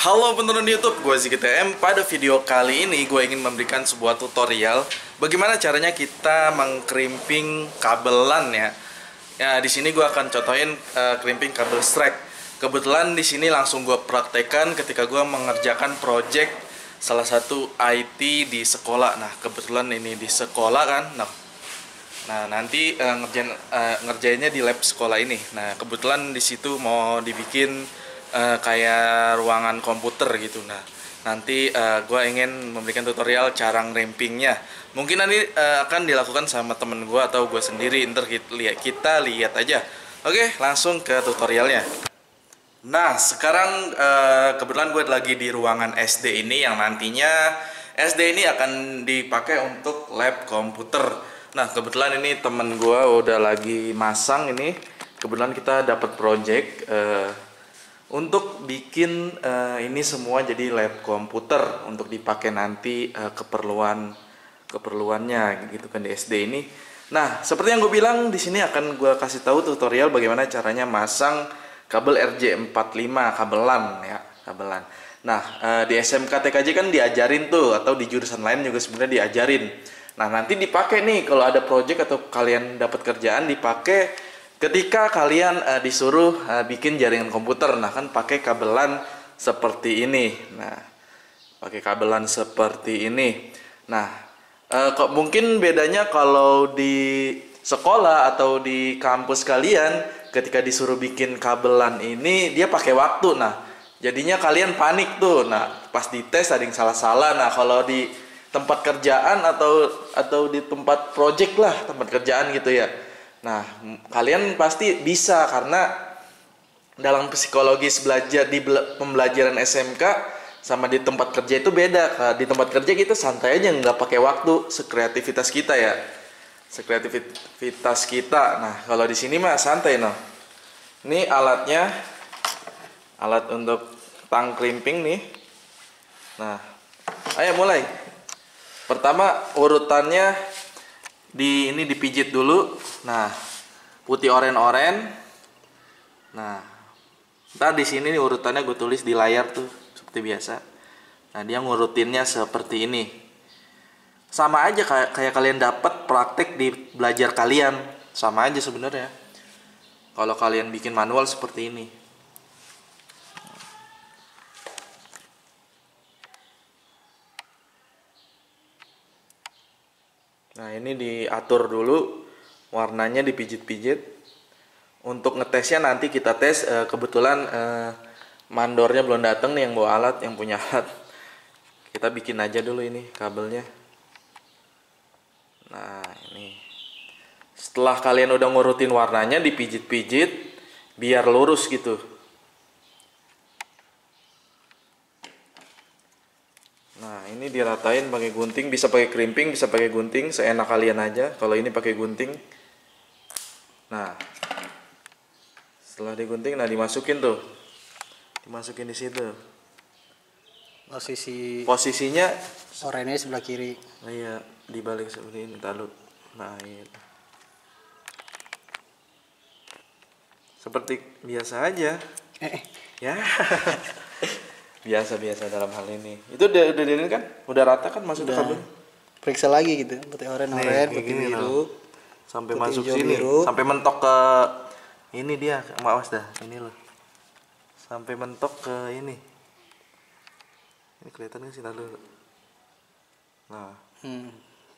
Halo penonton YouTube, gue ZKTM. Pada video kali ini gue ingin memberikan sebuah tutorial bagaimana caranya kita mengkrimping kabel LAN ya. Ya di sini gue akan contohin krimping kabel strike. Kebetulan di sini langsung gue praktekkan ketika gue mengerjakan project salah satu IT di sekolah. Nah kebetulan ini di sekolah kan. Nah nanti ngerjainnya di lab sekolah ini. Nah kebetulan di situ mau dibikin kayak ruangan komputer gitu. Nah nanti gue ingin memberikan tutorial cara ngerimpingnya. Mungkin nanti akan dilakukan sama temen gue atau gue sendiri. Ntar kita lihat aja. Oke, langsung ke tutorialnya. Nah sekarang kebetulan gue lagi di ruangan SD ini, yang nantinya SD ini akan dipakai untuk lab komputer. Nah kebetulan ini temen gue udah lagi masang ini. Kebetulan kita dapat project untuk bikin ini semua jadi lab komputer untuk dipakai nanti keperluannya gitu kan di SD ini. Nah, seperti yang gue bilang di sini akan gue kasih tahu tutorial bagaimana caranya masang kabel RJ45 kabel LAN ya, kabel LAN. Nah, di SMK TKJ kan diajarin tuh, atau di jurusan lain juga sebenarnya diajarin. Nah, nanti dipakai nih kalau ada project atau kalian dapat kerjaan dipakai ketika kalian disuruh bikin jaringan komputer. Nah kan pakai kabel LAN seperti ini. Nah pakai kabel LAN seperti ini. Nah kok mungkin bedanya kalau di sekolah atau di kampus kalian ketika disuruh bikin kabel LAN ini dia pakai waktu. Nah jadinya kalian panik tuh. Nah pas dites ada yang salah-salah. Nah kalau di tempat kerjaan atau di tempat project lah, tempat kerjaan gitu ya. Nah, kalian pasti bisa karena dalam psikologis belajar di pembelajaran SMK sama di tempat kerja itu beda. Di tempat kerja kita santai aja, nggak pakai waktu, sekreativitas kita ya, sekreativitas kita. Nah, kalau di sini mah santai no. Ini alatnya, alat untuk tang krimping nih. Nah, ayo mulai. Pertama urutannya ini dipijit dulu. Nah putih oren. Nah ntar di sini nih urutannya gue tulis di layar tuh seperti biasa. Nah dia ngurutinnya seperti ini, sama aja kayak kalian dapat praktek di belajar kalian, sama aja sebenarnya kalau kalian bikin manual seperti ini. Nah ini diatur dulu, warnanya dipijit-pijit. Untuk ngetesnya nanti kita tes, kebetulan mandornya belum datang nih yang bawa alat, yang punya alat. Kita bikin aja dulu ini kabelnya. Nah ini, setelah kalian udah ngurutin warnanya dipijit-pijit biar lurus gitu. Nah ini diratain pakai gunting, bisa pakai krimping, bisa pakai gunting, seenak kalian aja. Kalau ini pakai gunting. Nah setelah digunting, nah dimasukin tuh, dimasukin di situ. Posisinya oranye sebelah kiri. Oh iya, dibalik seperti ini, taruh. Nah iya. Seperti biasa aja. Ya. Biasa dalam hal ini. Itu udah ini kan? Udah rata kan masuk ke kabel? Periksa lagi gitu. Putih oren, putih biru. Sampai putih masuk hijau, sini. biru. Sampai mentok ke ini dia. Awas dah, ini loh. Sampai mentok ke ini. Ini kelihatan nggak sih lalu? Nah.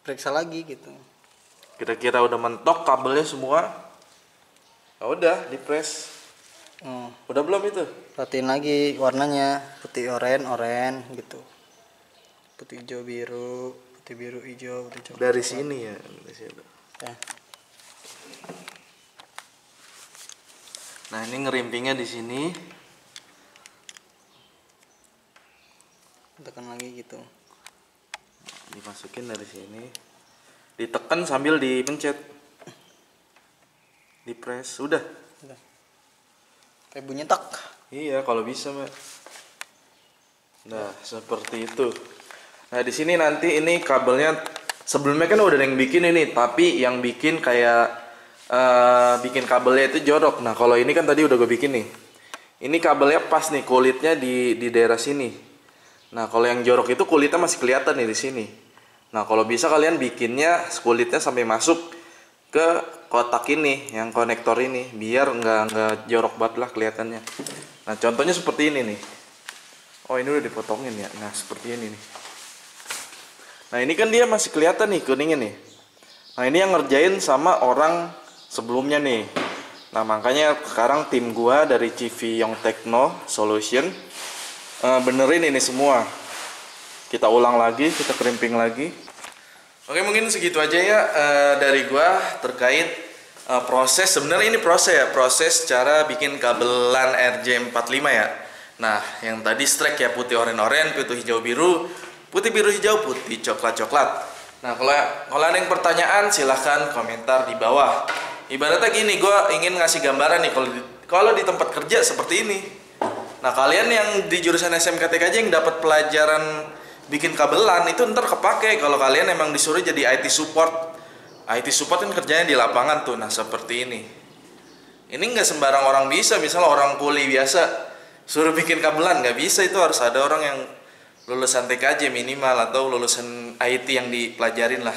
Periksa lagi gitu. Kira-kira udah mentok kabelnya semua. Ya udah, dipres. Udah belum itu? Perhatiin lagi warnanya, putih oren gitu. Putih hijau biru, putih biru hijau, putih coklat. Dari sini ya, dari sini. Ya. Nah, ini ngerimpingnya di sini. Tekan lagi gitu. Dimasukin dari sini. Ditekan sambil dipencet. Dipres, udah. Kayak bunyi tak. Iya, kalau bisa, Mbak. Nah, seperti itu. Nah, di sini nanti ini kabelnya sebelumnya kan udah ada yang bikin ini, tapi yang bikin kayak bikin kabelnya itu jorok. Nah, kalau ini kan tadi udah gue bikin nih. Ini kabelnya pas nih, kulitnya di daerah sini. Nah, kalau yang jorok itu kulitnya masih kelihatan nih di sini. Nah, kalau bisa kalian bikinnya kulitnya sampai masuk ke kotak ini, yang konektor ini, biar nggak jorok banget lah kelihatannya. Nah, contohnya seperti ini nih. Oh, ini udah dipotongin ya. Nah, seperti ini nih. Nah, ini kan dia masih kelihatan nih kuningnya nih. Nah, ini yang ngerjain sama orang sebelumnya nih. Nah, makanya sekarang tim gua dari CV Young Techno Solution benerin ini semua. Kita ulang lagi, kita crimping lagi. Oke, mungkin segitu aja ya dari gua terkait proses. Sebenarnya ini proses cara bikin kabel LAN RJ45 ya. Nah, yang tadi strike ya, putih oranye, putih hijau biru, putih biru hijau, putih coklat. Nah, kalau ada yang pertanyaan silahkan komentar di bawah. Ibaratnya gini, gue ingin ngasih gambaran nih kalau di tempat kerja seperti ini. Nah, kalian yang di jurusan SMK-TKJ yang dapat pelajaran bikin kabel LAN itu ntar kepake kalau kalian emang disuruh jadi IT support. IT support kan kerjanya di lapangan tuh. Nah, seperti ini. Ini nggak sembarang orang bisa. Misalnya orang kuli biasa suruh bikin kabel LAN nggak bisa, itu harus ada orang yang lulusan TKJ minimal atau lulusan IT yang dipelajarin lah.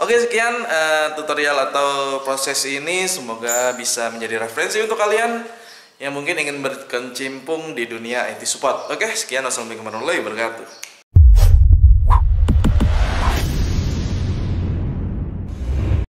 Oke, sekian tutorial atau proses ini, semoga bisa menjadi referensi untuk kalian yang mungkin ingin berkecimpung di dunia IT support. Oke, sekian, wassalamualaikum warahmatullahi wabarakatuh.